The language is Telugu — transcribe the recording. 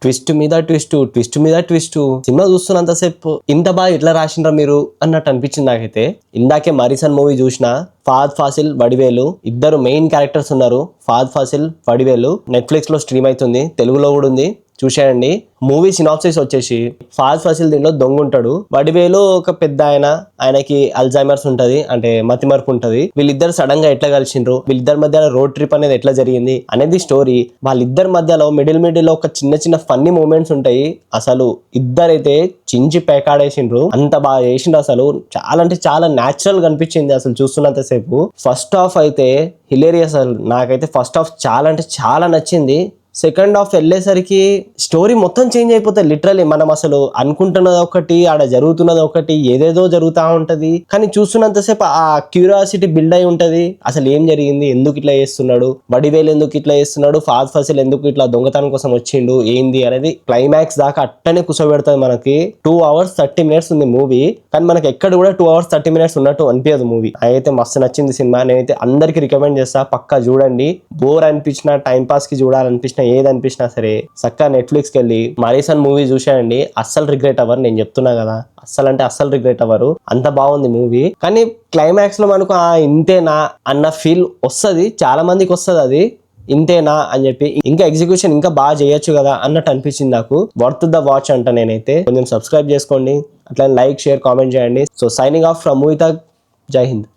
ట్విస్ట్ మీద ట్విస్ట్ సినిమా చూస్తున్నంతసేపు ఇంత బాగా ఎట్లా రాసిండ్రా మీరు అన్నట్టు అనిపించింది నాకైతే. ఇందాకే మరీసన్ మూవీ చూసిన, ఫహద్ ఫాసిల్ వడివేలు ఇద్దరు మెయిన్ క్యారెక్టర్స్ ఉన్నారు. ఫహద్ ఫాసిల్ వడివేలు నెట్ఫ్లిక్స్ లో స్ట్రీమ్ అవుతుంది, తెలుగులో కూడా ఉంది, చూసేయండి. మూవీ సినాప్సిస్ వచ్చేసి ఫహద్ ఫాసిల్ దీనిలో దొంగ ఉంటాడు, వడివేలు ఒక పెద్ద ఆయనకి అల్జైమర్స్ ఉంటది, అంటే మతిమరుపు ఉంటది. వీళ్ళిద్దరు సడన్ గా ఎట్లా కలిసిండ్రు, వీళ్ళిద్దరి మధ్య రోడ్ ట్రిప్ అనేది ఎట్లా జరిగింది అనేది స్టోరీ. వాళ్ళిద్దరి మధ్యలో మిడిల్ లో ఒక చిన్న ఫన్నీ మూమెంట్స్ ఉంటాయి. అసలు ఇద్దరైతే చించి పేకాడేసిండ్రు, అంత బాగా చేసిండ్రు. అసలు చాలా అంటే చాలా న్యాచురల్ గా అనిపించింది అసలు చూస్తున్నంత సేపు. ఫస్ట్ హాఫ్ అయితే హిలేరియస్. అసలు నాకైతే ఫస్ట్ హాఫ్ చాలా అంటే చాలా నచ్చింది. సెకండ్ హాఫ్ వెళ్ళేసరికి స్టోరీ మొత్తం చేంజ్ అయిపోతుంది. లిటరలీ మనం అసలు అనుకుంటున్నది ఒకటి, ఆడ జరుగుతున్నది ఒకటి, ఏదేదో జరుగుతూ ఉంటది. కానీ చూస్తున్నంతసేపు ఆ క్యూరియాసిటీ బిల్డ్ అయి ఉంటది. అసలు ఏం జరిగింది, ఎందుకు ఇట్లా చేస్తున్నాడు, వడివేలు ఎందుకు ఇట్లా చేస్తున్నాడు, ఫహద్ ఫాసిల్ ఎందుకు ఇట్లా దొంగతనం కోసం వచ్చిండు, ఏంది అనేది క్లైమాక్స్ దాకా అట్టనే కూర్చోబెడుతుంది. మనకి 2 hours 30 minutes ఉంది మూవీ, కానీ మనకి ఎక్కడ కూడా 2 hours 30 minutes ఉన్నట్టు అనిపించదు మూవీ. అయితే మస్తు నచ్చింది సినిమా. నేనైతే అందరికి రికమెండ్ చేస్తా, పక్కా చూడండి. బోర్ అనిపించినా, టైం పాస్ కి చూడాలనిపించినా, ఏది అనిపించినా సరే చక్కగా నెట్ఫ్లిక్స్ కి వెళ్ళి మరీసన్ మూవీ చూసేయండి. అస్సలు రిగ్రెట్ అవ్వరు, నేను చెప్తున్నా కదా. అస్సలు రిగ్రెట్ అవ్వరు, అంత బాగుంది మూవీ. కానీ క్లైమాక్స్ లో మనకు ఇంతేనా అన్న ఫీల్ వస్తుంది, చాలా మందికి వస్తుంది. అది ఇంతేనా అని చెప్పి, ఇంకా ఎగ్జిక్యూషన్ ఇంకా బాగా చేయొచ్చు కదా అన్నట్టు అనిపించింది నాకు. వర్త్ ద వాచ్ అంట. నేనైతే కొంచెం సబ్స్క్రైబ్ చేసుకోండి, అట్లా లైక్, షేర్, కామెంట్ చేయండి. So signing off from movie talk. జై హింద్.